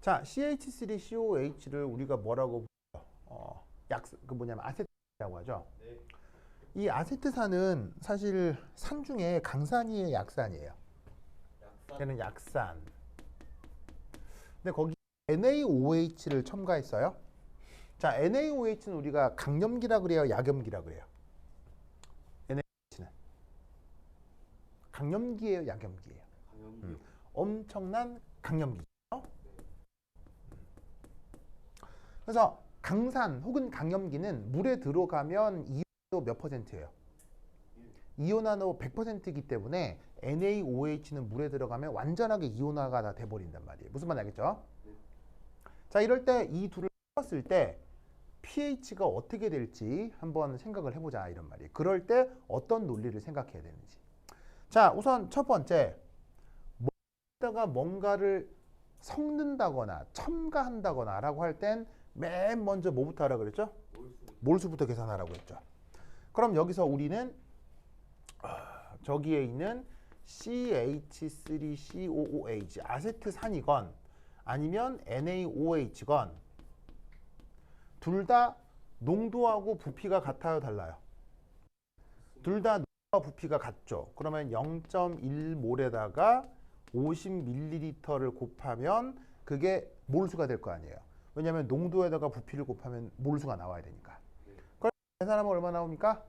자, CH3COH를 우리가 뭐라고 그 뭐냐면 아세트라고 하죠. 네. 이 아세트산은 사실 산 중에 강산이에요, 약산이에요? 약산. 얘는 약산. 근데 거기 NaOH를 첨가했어요. 자, NaOH는 우리가 강염기라 그래요, 약염기라 그래요? NaOH는 강염기예요, 약염기예요? 강염기. 엄청난 강염기죠. 그래서 강산 혹은 강염기는 물에 들어가면 이온도 몇 %예요? 이온화도 100%이기 때문에 NaOH는 물에 들어가면 완전하게 이온화가 다 돼버린단 말이에요. 무슨 말인지 알겠죠? 네. 자, 이럴 때 이 둘을 섞었을 때 pH가 어떻게 될지 한번 생각을 해보자 이런 말이에요. 그럴 때 어떤 논리를 생각해야 되는지. 자, 우선 첫 번째, 뭐에다가 뭔가를 섞는다거나 첨가한다거나 라고 할 땐 맨 먼저 뭐부터 하라 그랬죠? 몰수부터 계산하라고 했죠. 그럼 여기서 우리는 저기에 있는 CH3COOH 아세트산이건 아니면 NaOH건 둘 다 농도하고 부피가 같아요, 달라요? 둘 다 농도와 부피가 같죠. 그러면 0.1몰에다가 50ml를 곱하면 그게 몰수가 될 거 아니에요. 왜냐하면 농도에다가 부피를 곱하면 몰수가 나와야 되니까. 그럼 계산하면 얼마 나옵니까?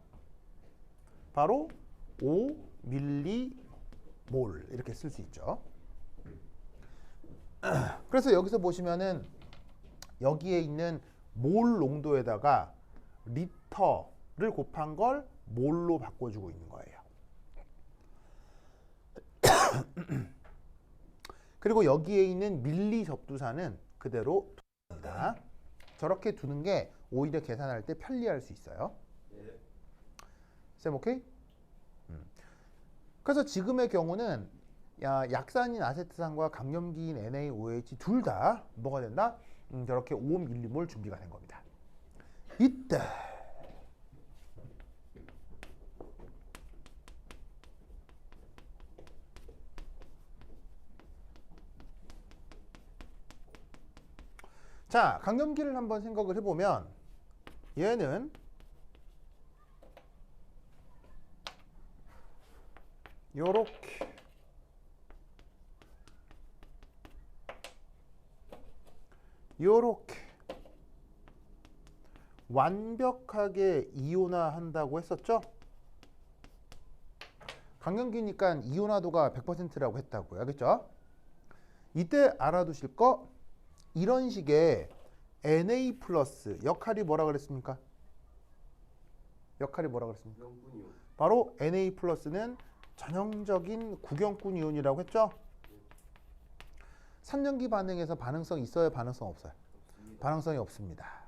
바로 5mm몰 이렇게 쓸 수 있죠. 그래서 여기서 보시면은 여기에 있는 몰 농도에다가 리터를 곱한 걸 몰로 바꿔주고 있는 거예요. 그리고 여기에 있는 밀리 접두사는 그대로 둡니다. 저렇게 두는 게 오히려 계산할 때 편리할 수 있어요. 네. 쌤 오케이? 그래서 지금의 경우는 약산인 아세트산과 강염기인 NaOH 둘 다 뭐가 된다? 저렇게 5mm몰 준비가 된 겁니다. 이때 자, 강염기를 한번 생각을 해보면 얘는 요렇게 완벽하게 이온화한다고 했었죠? 강염기니까 이온화도가 100%라고 했다고요. 알겠죠? 이때 알아두실 거 이런 식의 Na 플러스 역할이 뭐라 그랬습니까? 역할이 뭐라 그랬습니까? 구경꾼이요. 바로 Na 플러스는 전형적인 구경꾼 이온이라고 했죠? 산염기 반응에서 반응성 있어요? 반응성 없어요? 없습니다. 반응성이 없습니다.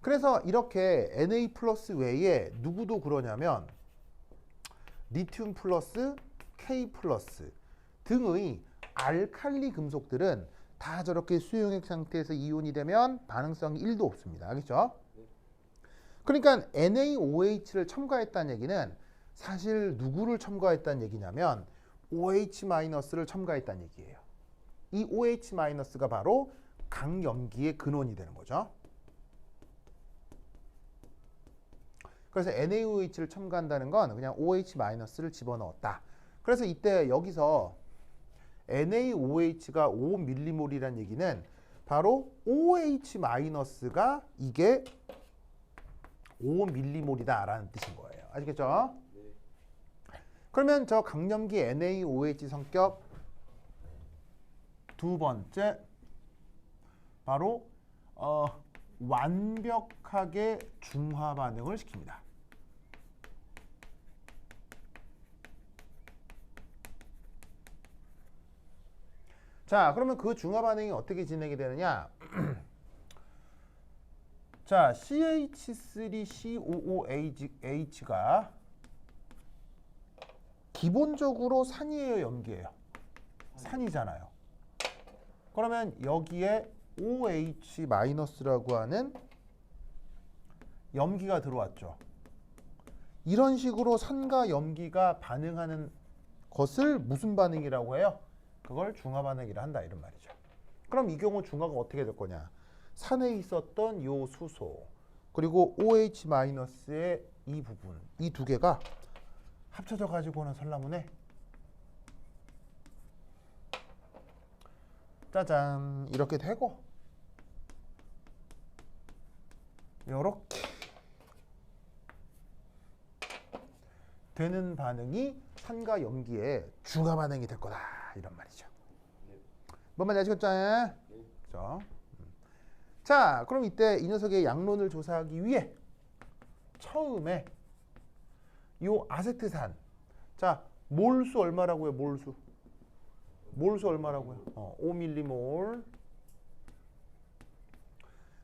그래서 이렇게 Na 플러스 외에 누구도 그러냐면 리튬 플러스, K 플러스 등의 알칼리 금속들은 다 저렇게 수용액 상태에서 이온이 되면 반응성이 1도 없습니다. 알겠죠? 네. 그러니까 NaOH를 첨가했다는 얘기는 사실 누구를 첨가했다는 얘기냐면 OH-를 첨가했다는 얘기예요. 이 OH-가 바로 강염기의 근원이 되는 거죠. 그래서 NaOH를 첨가한다는 건 그냥 OH-를 집어넣었다. 그래서 이때 여기서 NaOH가 5mm몰이라는 얘기는 바로 OH-가 이게 5mm몰이다 라는 뜻인 거예요. 아시겠죠? 네. 그러면 저 강염기 NaOH 성격 두 번째 바로 완벽하게 중화 반응을 시킵니다. 자, 그러면 그 중화 반응이 어떻게 진행이 되느냐? 자, CH3COOH가 기본적으로 산이에요, 염기예요? 산이잖아요. 그러면 여기에 OH-라고 하는 염기가 들어왔죠. 이런 식으로 산과 염기가 반응하는 것을 무슨 반응이라고 해요? 그걸 중화 반응이라 한다 이런 말이죠. 그럼 이 경우 중화가 어떻게 될 거냐? 산에 있었던 요 수소 그리고 OH-의 이 부분, 이 두 개가 합쳐져 가지고는 설라문에 짜잔 이렇게 되고 요렇게 되는 반응이 산과 염기의 중화 반응이 될 거다 이런 말이죠. 뭔 말인지 아시겠죠? 그렇죠? 자, 그럼 이때 이 녀석의 양론을 조사하기 위해 처음에 요 아세트산, 자 몰수 얼마라고요? 몰수 얼마라고요? 5밀리몰.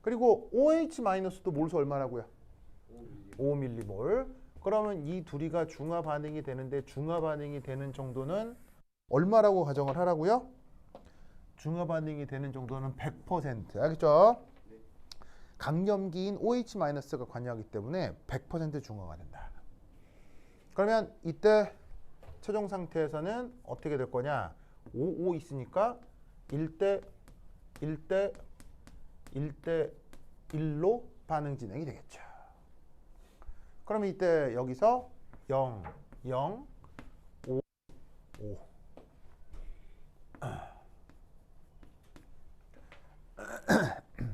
그리고 OH-도 몰수 얼마라고요? 5밀리몰. 그러면 이 둘이가 중화 반응이 되는데 중화 반응이 되는 정도는 얼마라고 가정을 하라고요? 중화 반응이 되는 정도는 100%. 알겠죠? 강염기인 OH-가 관여하기 때문에 100% 중화가 된다. 그러면 이때 최종 상태에서는 어떻게 될 거냐? 5 있으니까 1대 1대 1대 1로 반응 진행이 되겠죠. 그러면 이때 여기서 0, 0, 5, 5.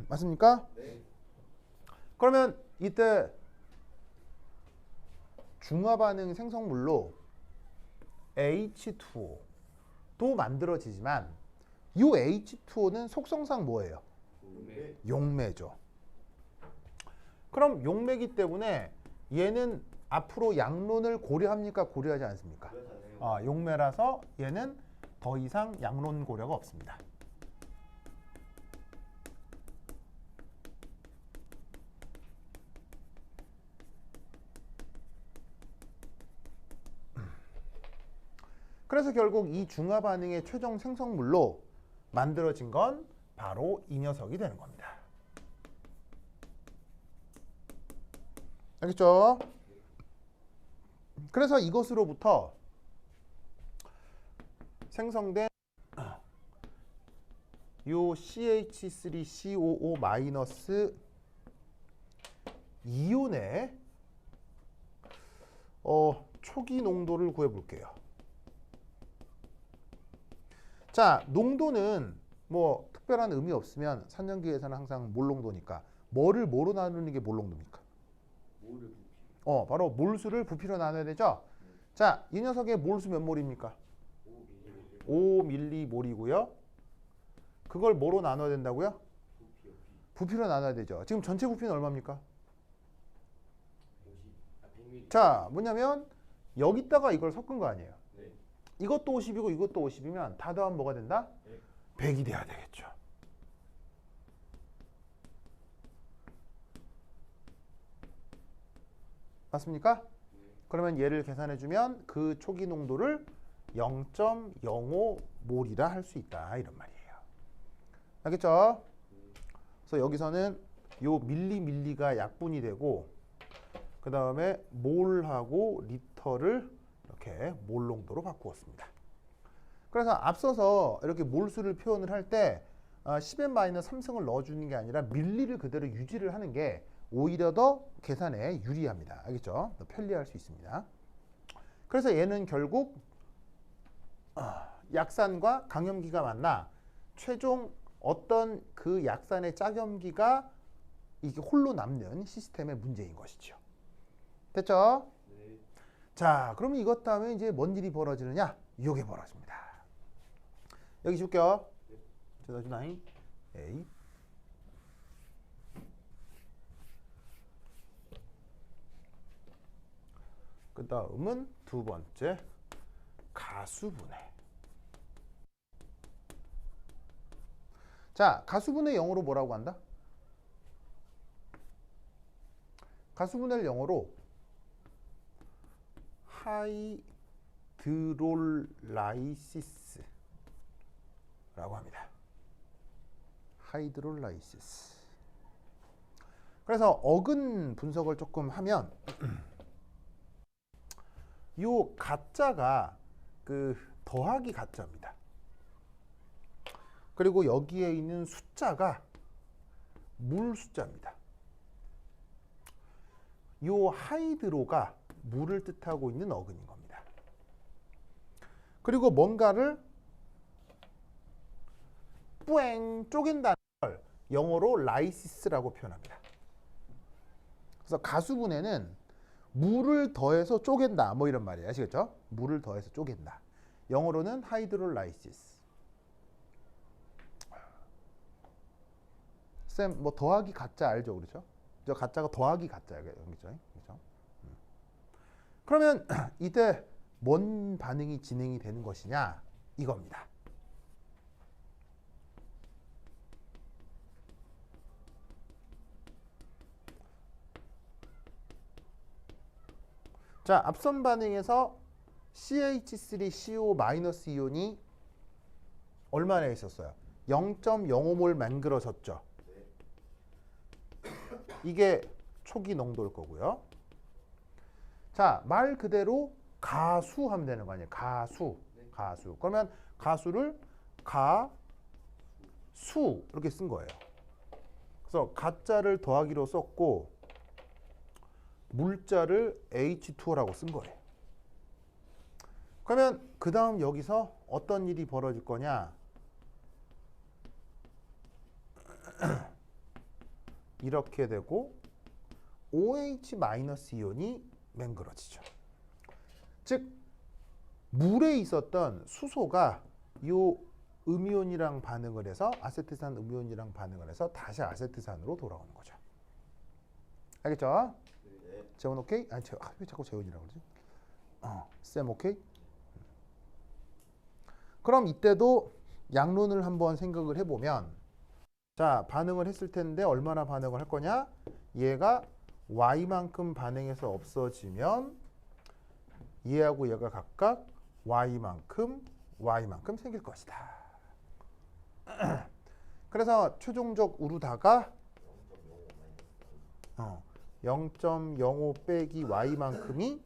맞습니까? 네. 그러면 이때 중화 반응 생성물로 H2O도 만들어지지만 이 H2O는 속성상 뭐예요? 용매죠. 그럼 용매이기 때문에 얘는 앞으로 양론을 고려합니까? 고려하지 않습니까? 용매라서 얘는 더 이상 양론 고려가 없습니다. 그래서 결국 이 중화 반응의 최종 생성물로 만들어진 건 바로 이 녀석이 되는 겁니다. 알겠죠? 그래서 이것으로부터 생성된 요 CH3COO- 이온의 초기 농도를 구해볼게요. 자, 농도는 뭐 특별한 의미 없으면 산전기에서는 항상 몰 농도니까 뭐로 나누는 게 몰 농도입니까? 바로 몰수를 부피로 나눠야 되죠. 자, 이 녀석의 몰수 몇 몰입니까? 5밀리몰이고요. 그걸 뭐로 나눠야 된다고요? 부피로 나눠야 되죠. 지금 전체 부피는 얼마입니까? 자, 뭐냐면 여기다가 이걸 섞은 거 아니에요. 이것도 50이고 이것도 50이면 다 더하면 뭐가 된다? 100이 돼야 되겠죠. 맞습니까? 그러면 얘를 계산해주면 그 초기 농도를 0.05몰이라 할 수 있다 이런 말이에요. 알겠죠? 그래서 여기서는 요 밀리가 약분이 되고 그 다음에 몰하고 리터를 이렇게 몰 농도로 바꾸었습니다. 그래서 앞서서 이렇게 몰수를 표현을 할 때 10n-3승을 넣어주는 게 아니라 밀리를 그대로 유지를 하는 게 오히려 더 계산에 유리합니다. 알겠죠? 더 편리할 수 있습니다. 그래서 얘는 결국 약산과 강염기가 만나 최종 어떤 그 약산의 짝염기가 이게 홀로 남는 시스템의 문제인 것이죠. 됐죠? 네. 자, 그러면 이것 다음에 이제 뭔 일이 벌어지느냐? 이게 벌어집니다. 여기 줄게요. 저다주나잉 A. 그 다음은 두 번째 가수분해. 자, 가수분해 영어로 뭐라고 한다? 가수분해를 영어로 하이드롤라이시스라고 합니다. 하이드롤라이시스. 그래서 어근 분석을 조금 하면 요 가짜가 그 더하기 가짜입니다. 그리고 여기에 있는 숫자가 물 숫자입니다. 요 하이드로가 물을 뜻하고 있는 어근인 겁니다. 그리고 뭔가를 뿌앵 쪼갠다는 걸 영어로 라이시스라고 표현합니다. 그래서 가수분해는 물을 더해서 쪼갠다 뭐 이런 말이에요. 아시겠죠? 물을 더해서 쪼갠다. 영어로는 하이드롤라이시스. 쌤, 뭐 더하기 가짜 알죠? 그렇죠? 저 가짜가 더하기 가짜예요. 그렇죠? 그렇죠? 그러면 이때 뭔 반응이 진행이 되는 것이냐? 이겁니다. 자, 앞선 반응에서 CH3CO- 얼마나 있었어요? 0.05몰 맹그러졌죠. 이게 초기 농도일 거고요. 자, 말 그대로 가수하면 되는 거 아니에요? 가수. 그러면 가수를 가수 이렇게 쓴 거예요. 그래서 가짜를 더하기로 썼고 물자를 H2O라고 쓴 거예요. 그러면 그 다음 여기서 어떤 일이 벌어질 거냐? 이렇게 되고 OH-이온이 맹그러지죠. 즉 물에 있었던 수소가 이 음이온이랑 반응을 해서 아세트산 음이온이랑 반응을 해서 다시 아세트산으로 돌아오는 거죠. 알겠죠? 네. 재원 오케이? 아니 왜 자꾸 재원이라고 그러지? 쌤 오케이? 그럼 이때도 양론을 한번 생각을 해보면 자, 반응을 했을 텐데 얼마나 반응을 할 거냐? 얘가 y만큼 반응해서 없어지면 얘하고 얘가 각각 y만큼 생길 것이다. 그래서 최종적 우르다가 0.05 빼기 y만큼이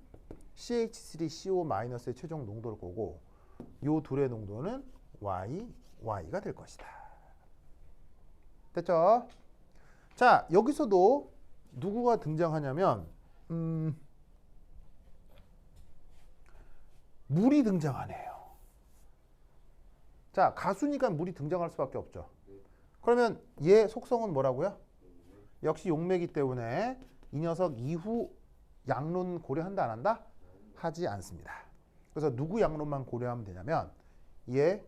CH3CO-의 최종 농도일 거고 요 둘의 농도는 y가 될 것이다. 됐죠? 자, 여기서도 누구가 등장하냐면 물이 등장하네요. 자, 가수니까 물이 등장할 수밖에 없죠. 그러면 얘 속성은 뭐라고요? 역시 용매이기 때문에 이 녀석 이후 양론 고려한다 안 한다? 하지 않습니다. 그래서 누구 양론만 고려하면 되냐면 얘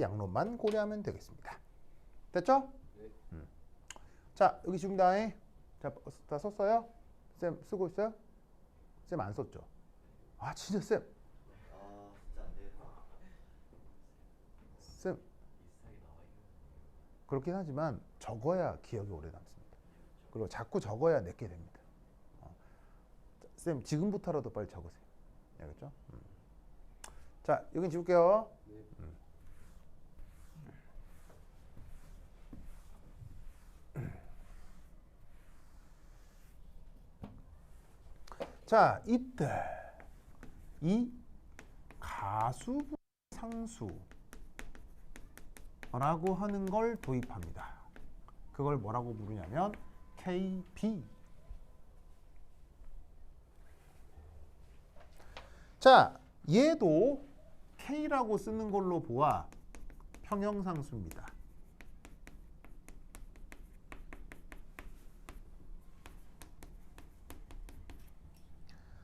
양론만 고려하면 되겠습니다. 됐죠? 자, 여기 중단에 자, 다 썼어요? 쌤 쓰고 있어요? 쌤 안 썼죠? 아, 진짜 쌤. 진짜 안 되겠다. 쌤. 그렇긴 하지만 적어야 기억이 오래 남습니다. 그리고 자꾸 적어야 내게 됩니다. 쌤 지금부터라도 빨리 적으세요. 알겠죠? 자, 여긴 지울게요. 네. 자, 이때 이 가수분 상수라고 하는 걸 도입합니다. 그걸 뭐라고 부르냐면 KB. 자, 얘도 K라고 쓰는 걸로 보아 평형상수입니다.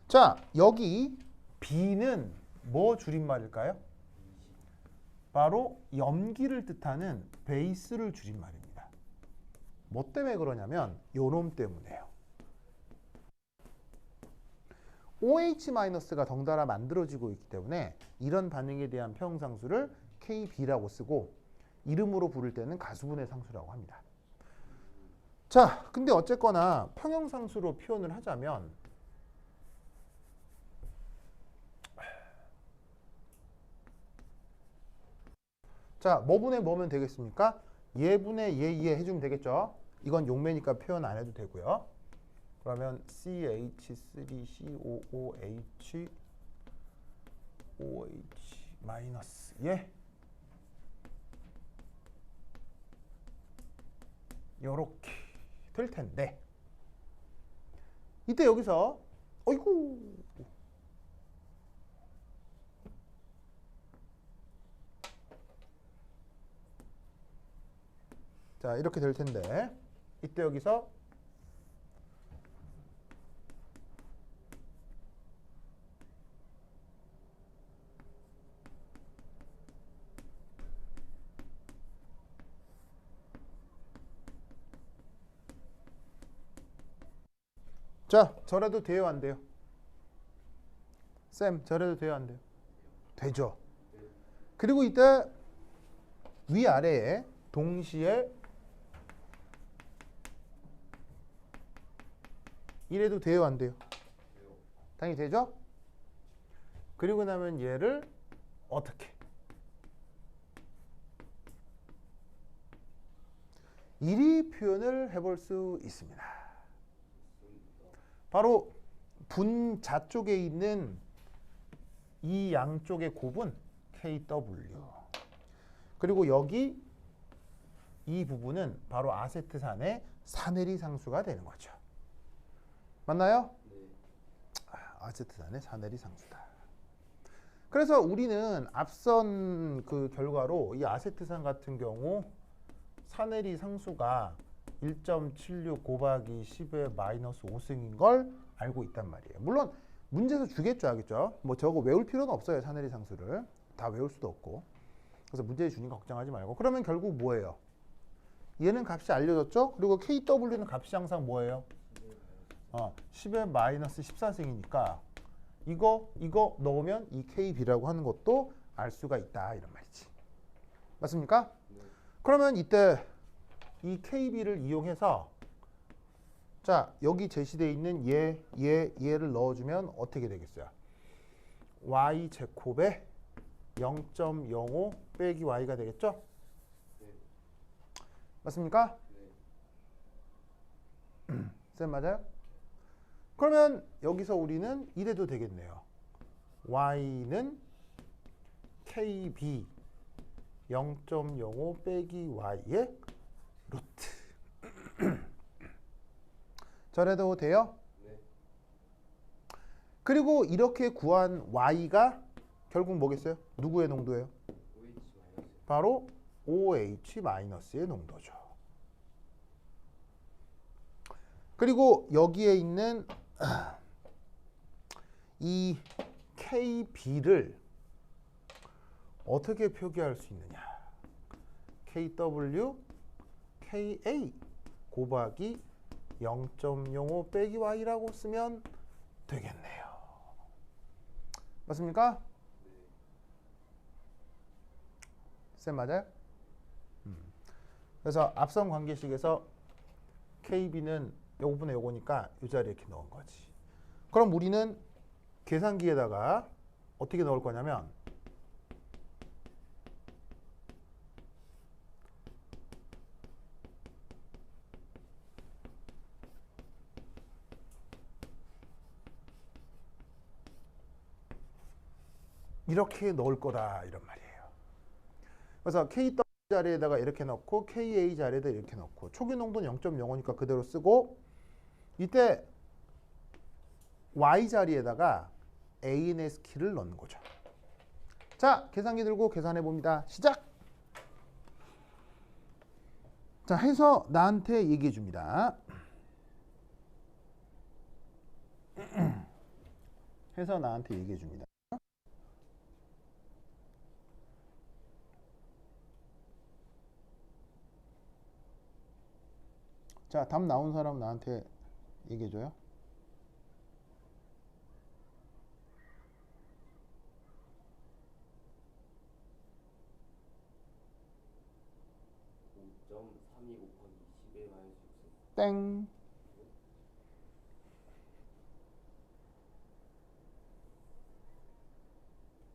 자, 여기 B는 뭐 줄임말일까요? 바로 염기를 뜻하는 베이스를 줄임말입니다. 뭐 때문에 그러냐면 요놈 때문에요. OH-가 덩달아 만들어지고 있기 때문에 이런 반응에 대한 평형상수를 KB라고 쓰고 이름으로 부를 때는 가수분해 상수라고 합니다. 자, 근데 어쨌거나 평형상수로 표현을 하자면 자, 뭐분의 뭐면 되겠습니까? 얘분의 얘 해주면 되겠죠? 이건 용매니까 표현 안 해도 되고요. 그러면 CH3COOH OH 마이너스 예 요렇게 될 텐데 이때 여기서 어이구 자 이렇게 될 텐데 이때 여기서 자 저래도 돼요 안 돼요? 쌤 저래도 돼요 안 돼요? 되죠. 그리고 이때 위아래에 동시에 이래도 돼요 안 돼요? 당연히 되죠? 그리고 나면 얘를 어떻게 이리 표현을 해볼 수 있습니다. 바로 분자 쪽에 있는 이 양쪽의 곱은 KW 그리고 여기 이 부분은 바로 아세트산의 사내리 상수가 되는 거죠. 맞나요? 아세트산의 사내리 상수다. 그래서 우리는 앞선 그 결과로 이 아세트산 같은 경우 사내리 상수가 1.76 곱하기 10의 마이너스 5승인 걸 알고 있단 말이에요. 물론 문제에서 주겠죠, 알겠죠? 뭐 저거 외울 필요는 없어요, 사내리 상수를. 다 외울 수도 없고. 그래서 문제에 주니까 걱정하지 말고. 그러면 결국 뭐예요? 얘는 값이 알려졌죠? 그리고 KW는 값이 항상 뭐예요? 10의 마이너스 14승이니까 이거 넣으면 이 KB라고 하는 것도 알 수가 있다 이런 말이지. 맞습니까? 그러면 이때 이 KB를 이용해서 자 여기 제시되어 있는 얘를 넣어주면 어떻게 되겠어요? y 제곱에 0.05 빼기 y가 되겠죠? 맞습니까? 쌤 맞아요? 그러면 여기서 우리는 이래도 되겠네요. y는 kb 0.05 빼기 y의 루트. 저래도 돼요? 네. 그리고 이렇게 구한 y가 결국 뭐겠어요? 누구의 농도예요? 바로 OH-의 농도죠. 그리고 여기에 있는 이 KB를 어떻게 표기할 수 있느냐? KW, KA 곱하기 0.05 빼기 Y라고 쓰면 되겠네요. 맞습니까? 쌤 맞아요? 그래서 앞선 관계식에서 KB는 요거분의 요거니까 이 자리에 이렇게 넣은 거지. 그럼 우리는 계산기에다가 어떻게 넣을 거냐면 이렇게 넣을 거다 이런 말이에요. 그래서 KW 자리에다가 이렇게 넣고 KA 자리에다 이렇게 넣고 초기 농도는 0.05니까 그대로 쓰고 이때 Y 자리에다가 ANS키를 넣는 거죠. 자, 계산기 들고 계산해 봅니다. 시작! 자, 해서 나한테 얘기해 줍니다. 해서 나한테 얘기해 줍니다. 자, 답 나온 사람 나한테 얘기해 줘요. 5.32 곱하기 10의 마이너스 6. 땡.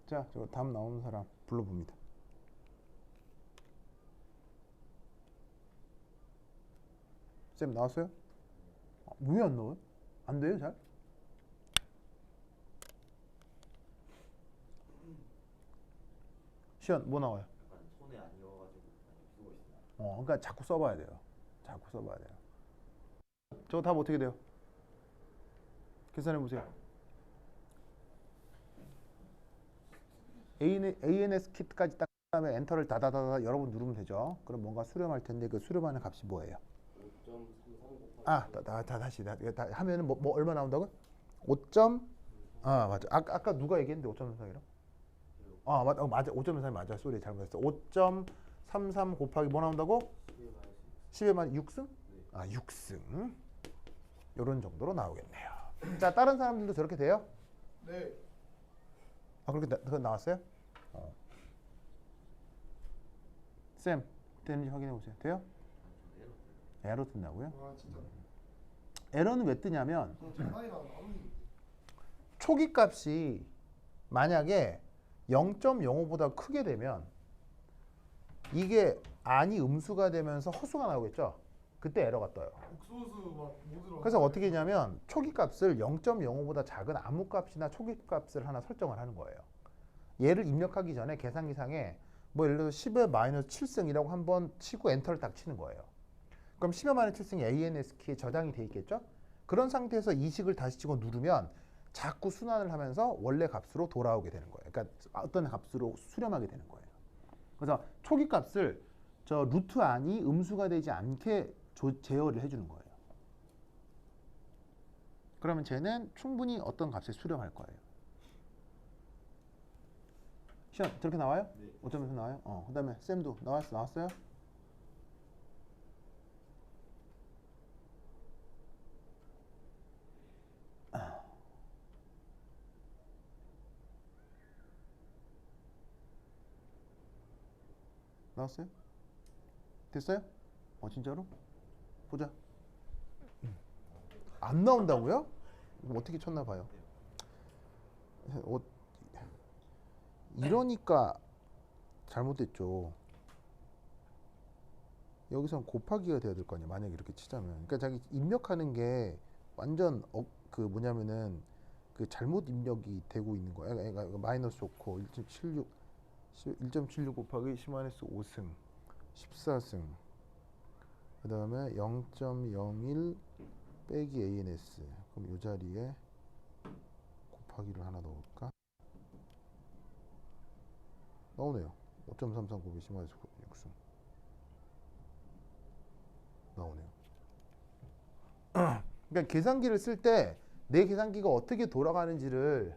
자, 저 답 나오는 사람 불러봅니다. 쌤 나왔어요? 왜 안 나와요? 안 돼요, 잘? 시연 뭐 나와요? 약간 손에 안 익어가지고 많이 쓰고 있습니다. 그러니까 자꾸 써봐야 돼요. 자꾸 써봐야 돼요. 저거 답 어떻게 돼요? 계산해 보세요. ANS 키트까지 딱 다음에 엔터를 다다다다 여러 번 누르면 되죠. 그럼 뭔가 수렴할 텐데 그 수렴하는 값이 뭐예요? 5.33 곱하기 다시 하면은 뭐 얼마 나온다고? 5. 맞아. 아까 누가 얘기했는데 5.33이라? 맞아. 5.33 맞아. 쏘리 잘못했어. 5.33 곱하기 뭐 나온다고? 10의 만 6승? 6승. 요런 정도로 나오겠네요. 자, 다른 사람들도 저렇게 돼요? 네. 그건 나왔어요? 쌤, 되는지 확인해 보세요. 돼요? 에러 뜬다고요? 와 진짜. 에러는 왜 뜨냐면 장난이 나는 아무리. 초기 값이 만약에 0.05보다 크게 되면 이게 안이 음수가 되면서 허수가 나오겠죠? 그때 에러가 떠요. 옥소수 막못 들어. 그래서 어떻게 했냐면 초기 값을 0.05보다 작은 아무 값이나 초기 값을 하나 설정을 하는 거예요. 얘를 입력하기 전에 계산기상에 뭐 예를 들어서 10의 마이너스 7승이라고 한번 치고 엔터를 딱 치는 거예요. 그럼 10의 마이너스 7승이 ANS 키에 저장이 돼 있겠죠? 그런 상태에서 이식을 다시 치고 누르면 자꾸 순환을 하면서 원래 값으로 돌아오게 되는 거예요. 그러니까 어떤 값으로 수렴하게 되는 거예요. 그래서 초기 값을 저 루트 안이 음수가 되지 않게 제어를 해주는 거예요. 그러면 쟤는 충분히 어떤 값에 수렴할 거예요. 시험 저렇게 나와요? 네. 5점에서 나와요? 그 다음에 쌤도 나왔어요? 나왔어요? 됐어요? 진짜로? 보자. 안 나온다고요? 이거 어떻게 쳤나 봐요. 이러니까 잘못됐죠. 여기선 곱하기가 돼야 될 거 아니야. 만약에 이렇게 치자면. 그러니까 자기 입력하는 게 완전 그 뭐냐면은 그 잘못 입력이 되고 있는 거야. 그러니까 마이너스 좋고 1.76 곱하기 10-5승 14승 그 다음에 0.01 빼기 ANS 그럼 이 자리에 곱하기를 하나 넣을까? 나오네요. 5.33 곱하기 10-6승 나오네요. 그러니까 계산기를 쓸 때 내 계산기가 어떻게 돌아가는지를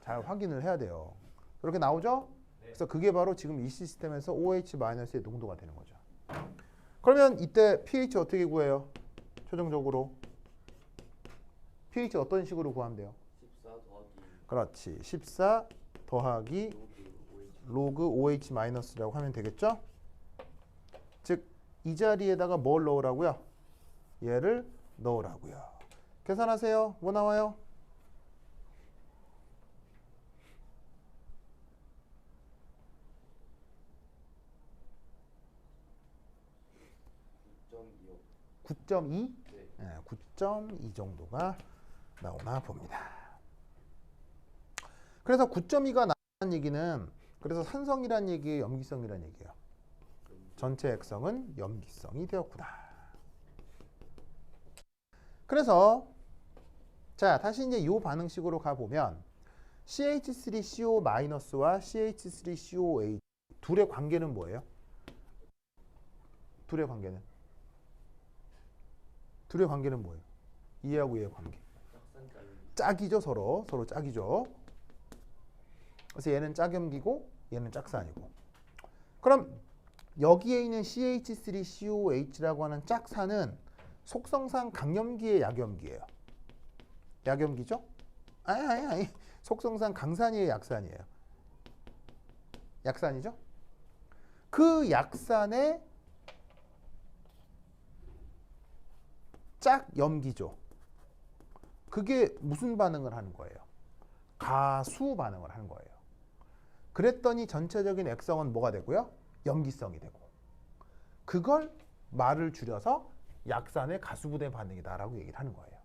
잘 확인을 해야 돼요. 그렇게 나오죠? 그래서 그게 바로 지금 이 시스템에서 OH-의 농도가 되는 거죠. 그러면 이때 pH 어떻게 구해요? 최종적으로 pH 어떤 식으로 구하면 돼요? 14 더하기 그렇지. 14 더하기 로그 OH 로그 OH-라고 하면 되겠죠? 즉 이 자리에다가 뭘 넣으라고요? 얘를 넣으라고요. 계산하세요. 뭐 나와요? 9.2? 네. 9.2 정도가 나오나 봅니다. 그래서 9.2가 나오는 얘기는 그래서 산성이란 얘기예요, 염기성이란 얘기예요. 전체 액성은 염기성이 되었구나. 그래서 자 다시 이제 이 반응식으로 가보면 CH3CO-와 CH3COH 둘의 관계는 뭐예요? 둘의 관계는 뭐예요? 이하고 얘의 관계. 짝이죠, 서로 짝이죠. 그래서 얘는 짝염기고 얘는 짝산이고. 그럼 여기에 있는 CH3COH라고 하는 짝산은 속성상 강염기의 약염기예요. 약염기죠? 아니. 속성상 강산이의 약산이에요. 약산이죠? 그 약산의 짝염기죠. 그게 무슨 반응을 하는 거예요? 가수 반응을 하는 거예요. 그랬더니 전체적인 액성은 뭐가 되고요? 염기성이 되고. 그걸 말을 줄여서 약산의 가수분해 반응이다라고 얘기를 하는 거예요.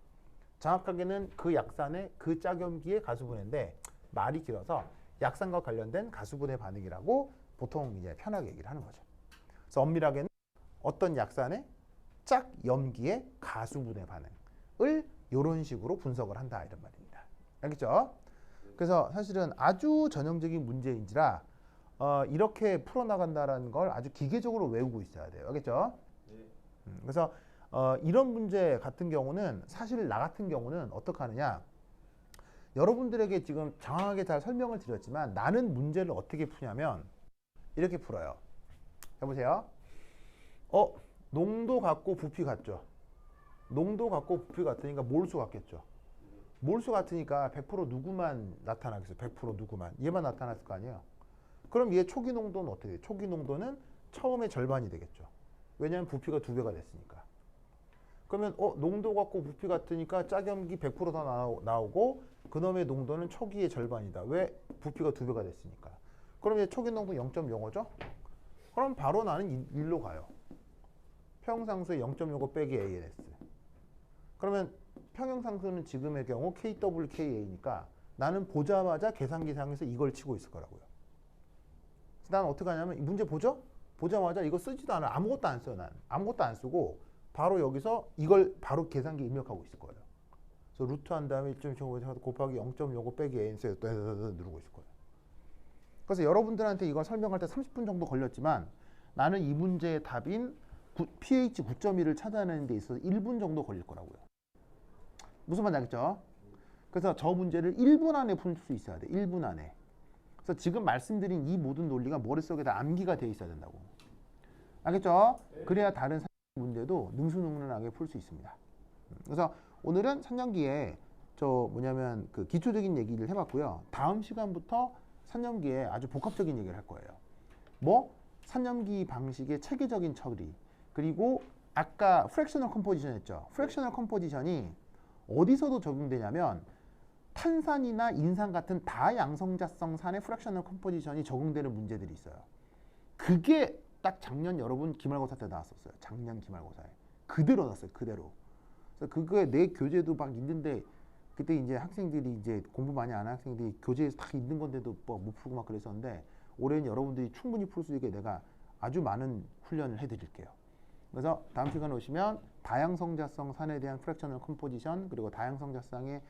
정확하게는 그 약산의 그 짝염기의 가수분해인데 말이 길어서 약산과 관련된 가수분해 반응이라고 보통 이제 편하게 얘기를 하는 거죠. 그래서 엄밀하게는 어떤 약산의 짝 염기의 가수분해 반응을 이런 식으로 분석을 한다 이런 말입니다. 알겠죠? 그래서 사실은 아주 전형적인 문제인지라 이렇게 풀어나간다라는 걸 아주 기계적으로 외우고 있어야 돼요. 알겠죠? 네. 그래서 이런 문제 같은 경우는 사실 나 같은 경우는 어떻게 하느냐, 여러분들에게 지금 장황하게 잘 설명을 드렸지만 나는 문제를 어떻게 푸냐면 이렇게 풀어요. 해보세요. 농도 같고 부피 같죠. 농도 같고 부피 같으니까 몰수 같겠죠. 몰수 같으니까 100% 누구만 나타나겠어요. 100% 누구만. 얘만 나타났을 거 아니에요. 그럼 얘 초기 농도는 어떻게 돼요? 초기 농도는 처음의 절반이 되겠죠. 왜냐하면 부피가 2배가 됐으니까. 그러면 농도 같고 부피 같으니까 짝염기 100%더 나오고 그놈의 농도는 초기의 절반이다. 왜? 부피가 2배가 됐으니까. 그럼 얘 초기 농도 0.05죠? 그럼 바로 나는 1로 가요. 평형상수의 0.05 빼기 ANS. 그러면 평형상수는 지금의 경우 KWKA니까 나는 보자마자 계산기상에서 이걸 치고 있을 거라고요. 난 어떻게 하냐면 이 문제 보죠? 보자마자 이거 쓰지도 않아. 아무것도 안 써요. 난 아무것도 안 쓰고 바로 여기서 이걸 바로 계산기 입력하고 있을 거예요. 그래서 루트 한 다음에 1.25 곱하기 0.05 빼기 ANS에 또 누르고 있을 거예요. 그래서 여러분들한테 이걸 설명할 때 30분 정도 걸렸지만 나는 이 문제의 답인 pH 9.1을 찾아내는 데 있어서 1분 정도 걸릴 거라고요. 무슨 말인지 알겠죠? 그래서 저 문제를 1분 안에 풀 수 있어야 돼. 1분 안에. 그래서 지금 말씀드린 이 모든 논리가 머릿속에다 암기가 되어 있어야 된다고. 알겠죠? 그래야 다른 문제도 능수능란하게 풀 수 있습니다. 그래서 오늘은 3년기에 그 기초적인 얘기를 해봤고요. 다음 시간부터 3년기에 아주 복합적인 얘기를 할 거예요. 3년기 방식의 체계적인 처리, 그리고 아까 프랙셔널 컴포지션 했죠. 프랙셔널 컴포지션이 어디서도 적용되냐면 탄산이나 인산 같은 다양성자성 산의 프랙셔널 컴포지션이 적용되는 문제들이 있어요. 그게 딱 작년 여러분 기말고사 때 나왔었어요. 작년 기말고사에 그대로 나왔어요. 그대로. 그래서 그거에 내 교재도 막 있는데 그때 이제 학생들이 이제 공부 많이 안 하는 학생들이 교재에서 다 있는 건데도 못 풀고 막 그랬었는데 올해는 여러분들이 충분히 풀 수 있게 내가 아주 많은 훈련을 해드릴게요. 그래서 다음 시간에 오시면 다양성자성 산에 대한 프랙셔널 컴포지션, 그리고 다양성자성의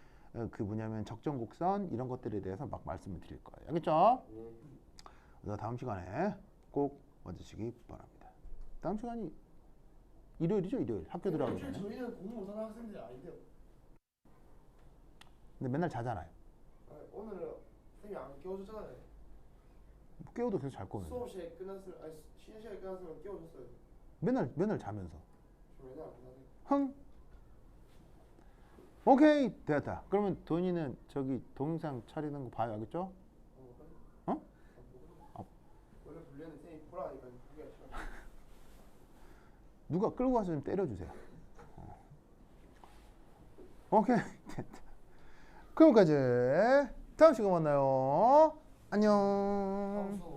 적정 곡선 이런 것들에 대해서 막 말씀을 드릴 거예요. 알겠죠? 그래서 다음 시간에 꼭 와주시기 바랍니다. 다음 시간이 일요일이죠? 일요일 학교 들어가기 전에. 저희는 공부 못하는 학생들이 아닌데요. 근데 맨날 자잖아요. 오늘은 선생님이 안 깨워줬잖아요. 깨워도 계속 잘 거면. 수업 시간에 끝났으면 쉬는 시간에 끝났으면 깨워줬어요. 맨날 자면서. 저 맨날 안 끝나세요. 흥. 오케이 됐다. 그러면 도현이는 저기 동영상 차리는 거 봐요. 알겠죠? 어? 원래 분리하는 선생님이 보라니까 그게 싫어. 누가 끌고 와서 좀 때려주세요. 오케이 됐다. 그럼 까지 다음 시간에 만나요. 안녕.